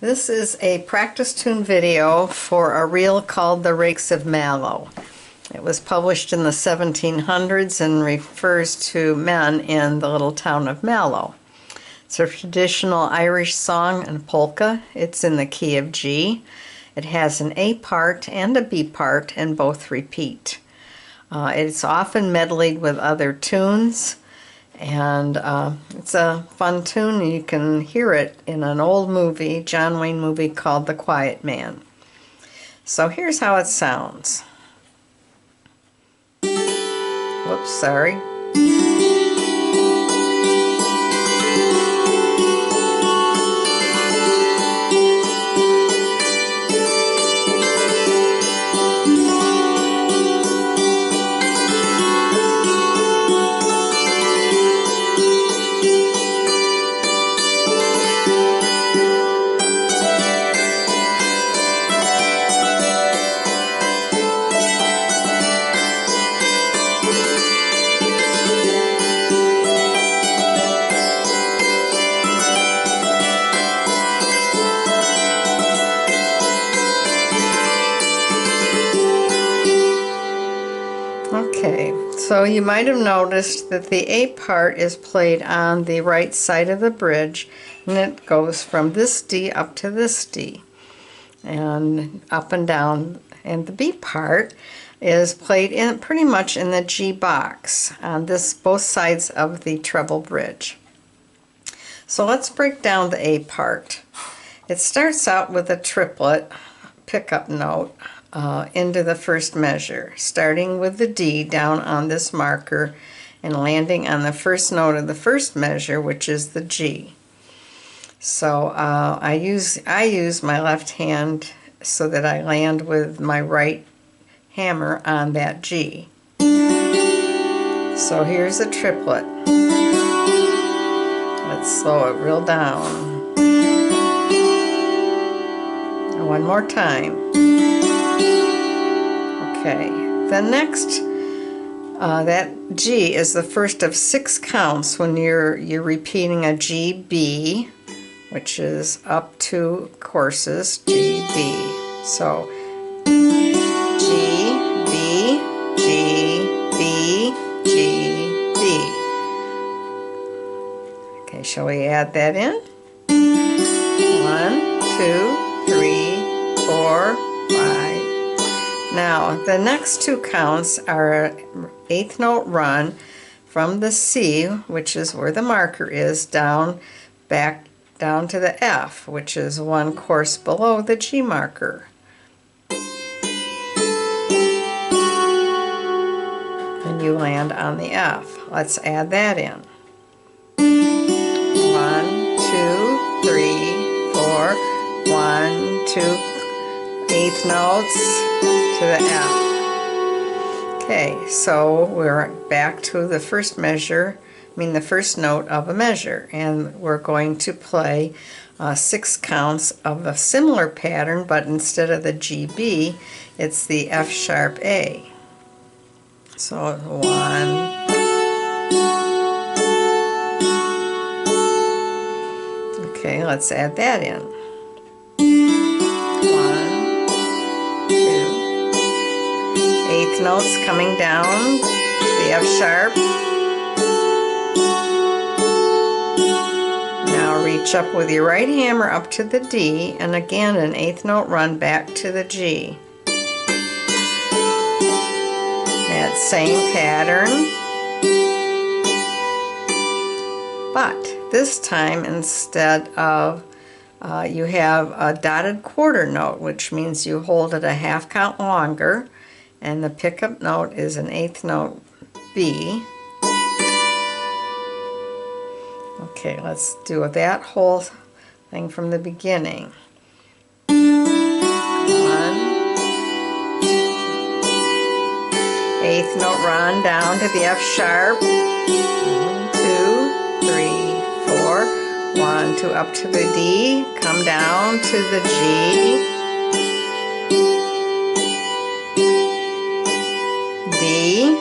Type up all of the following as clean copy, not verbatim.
This is a practice tune video for a reel called the Rakes of Mallow. It was published in the 1700s and refers to men in the little town of Mallow. It's a traditional Irish song and polka. It's in the key of G. It has an A part and a B part, and both repeat. It's often medleyed with other tunes, and it's a fun tune. You can hear it in an old movie, John Wayne movie called The Quiet Man. So here's how it sounds. Whoops, sorry. Okay, so you might have noticed that the A part is played on the right side of the bridge, and it goes from this D up to this D, and up and down. And the B part is played in pretty much in the G box on both sides of the treble bridge. So let's break down the A part. It starts out with a triplet pickup note into the first measure, starting with the D down on this marker and landing on the first note of the first measure, which is the G. So I use my left hand so that I land with my right hammer on that G. So here's a triplet. Let's slow it real down. And one more time. Okay, the next, that G is the first of 6 counts when you're repeating a G, B, which is up 2 courses, G, B. So, G, B, G, B, G, B. Okay, shall we add that in? 1, 2, 3, 4, 5. Now, the next 2 counts are an 8th note run from the C, which is where the marker is, back down to the F, which is 1 course below the G marker. And you land on the F. Let's add that in. 1, 2, 3, 4, 1, 2, 8th notes to the F. Okay, so we're back to the first measure, the first note of a measure, and we're going to play 6 counts of a similar pattern, but instead of the G, B, it's the F sharp A. So 1, okay, let's add that in. 8th notes coming down, the F sharp. Now reach up with your right hammer up to the D, and again an 8th note run back to the G. That same pattern, but this time instead of you have a dotted quarter note, which means you hold it a half count longer, and the pickup note is an 8th note B. Okay, let's do that whole thing from the beginning. 1, 8th note run down to the F sharp. 1, 2, 3, 4. 1, 2 up to the D, come down to the G. D.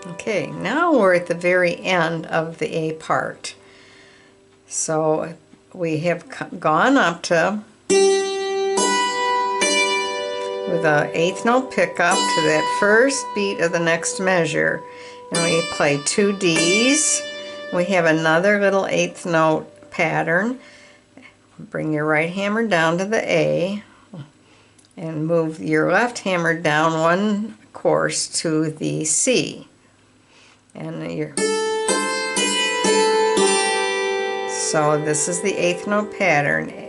Okay, now we're at the very end of the A part. So we have gone up to, with an eighth note pickup, to that first beat of the next measure, and we play 2 Ds. We have another little eighth note pattern. Bring your right hammer down to the A and move your left hammer down 1 course to the C. And so this is the eighth note pattern, A,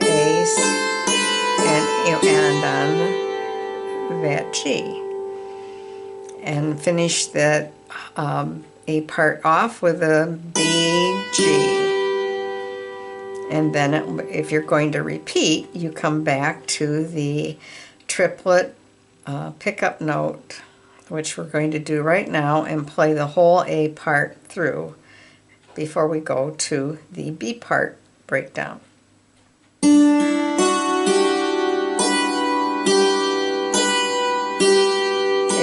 and on that G. And finish that A part off with a B, G. And then if you're going to repeat, you come back to the triplet pickup note, which we're going to do right now, and play the whole A part through before we go to the B part breakdown.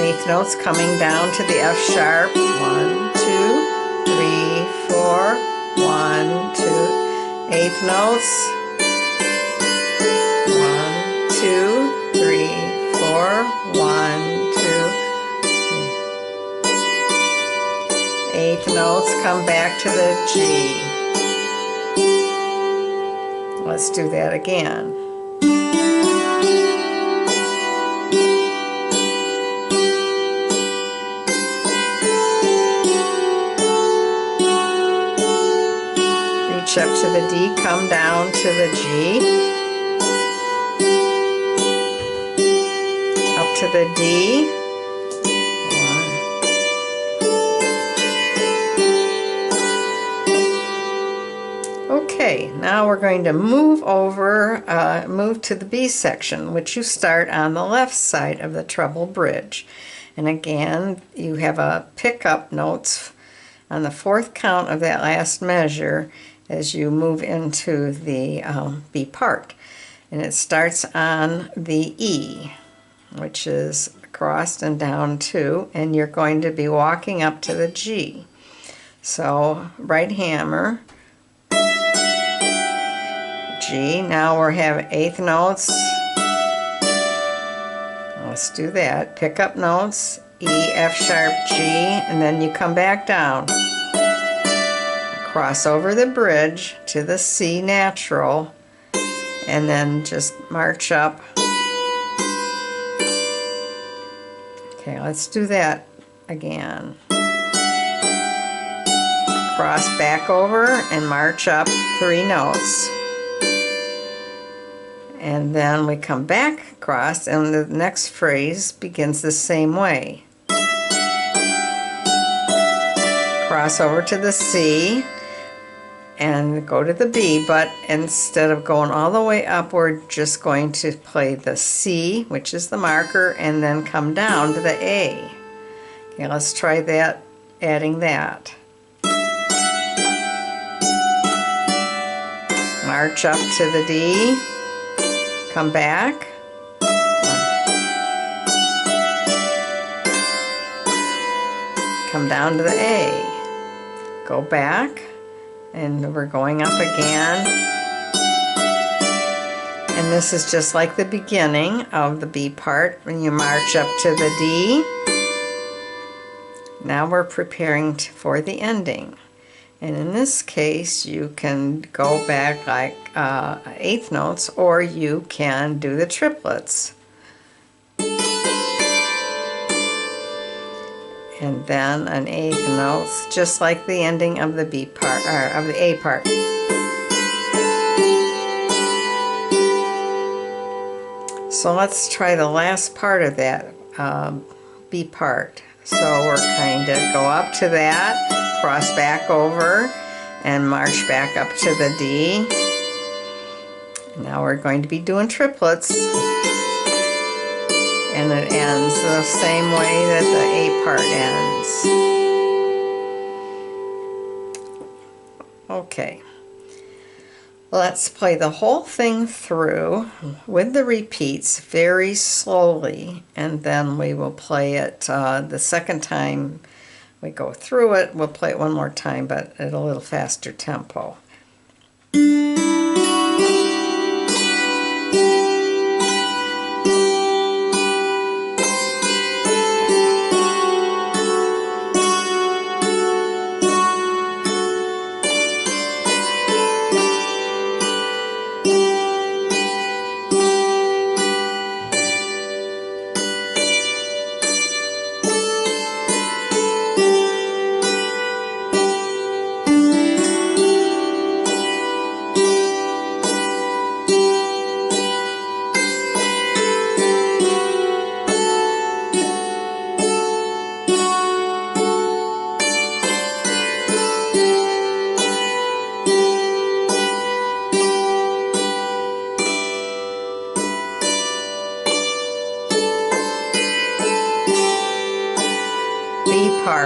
Eighth notes coming down to the F sharp. 1, 2, 3, 4. 1, 2. Eighth notes. 1, 2, 3, 4. 1, 2, 3. Eighth notes come back to the G. Let's do that again. Reach up to the D, come down to the G, up to the D, 1. Okay, now we're going to move over, move to the B section, which you start on the left side of the treble bridge. And again, you have a pickup notes on the 4th count of that last measure as you move into the B part. And it starts on the E, which is across and down 2, and you're going to be walking up to the G. So right hammer, G. Now we're having eighth notes. Let's do that. Pickup notes, E, F sharp, G, and then you come back down. Cross over the bridge to the C natural, and then just march up. Okay, let's do that again. Cross back over and march up 3 notes. And then we come back across, and the next phrase begins the same way. Cross over to the C and go to the B, but instead of going all the way up, we're just going to play the C, which is the marker, and then come down to the A. Okay, let's try that, adding that. March up to the D, come back, come down to the A, go back, and we're going up again. And this is just like the beginning of the B part when you march up to the D. Now we're preparing for the ending. And in this case, you can go back like eighth notes, or you can do the triplets. And then an eighth note, just like the ending of the B part, or of the A part. So let's try the last part of that B part. So we're kind of go up to that, cross back over, and march back up to the D. Now we're going to be doing triplets. And it ends the same way that the A part ends. Okay. Let's play the whole thing through with the repeats very slowly, and then we will play it the second time we go through it. We'll play it one more time, but at a little faster tempo.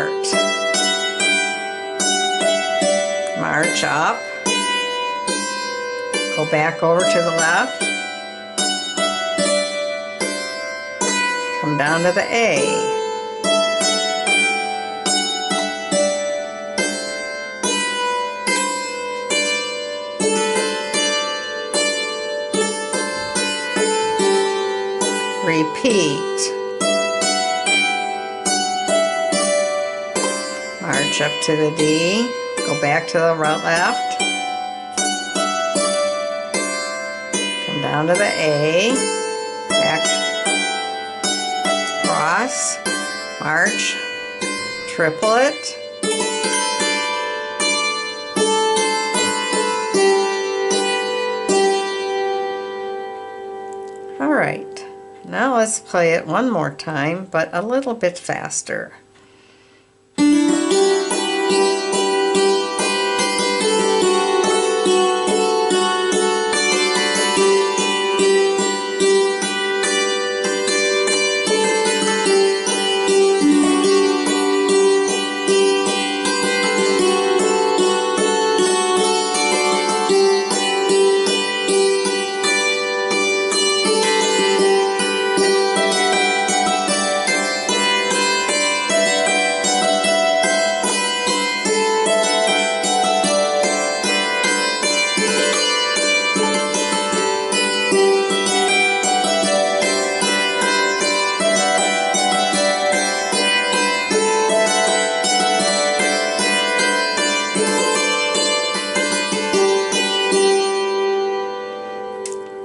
part. March up, go back over to the left, come down to the A. Repeat. March up to the D, go back to the left, come down to the A, back, cross, march, triplet, all right. Now let's play it one more time, but a little bit faster.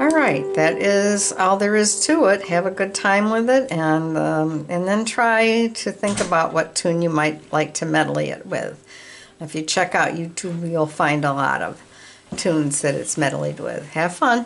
Alright, that is all there is to it. Have a good time with it, and then try to think about what tune you might like to medley it with. If you check out YouTube, you'll find a lot of tunes that it's medleyed with. Have fun!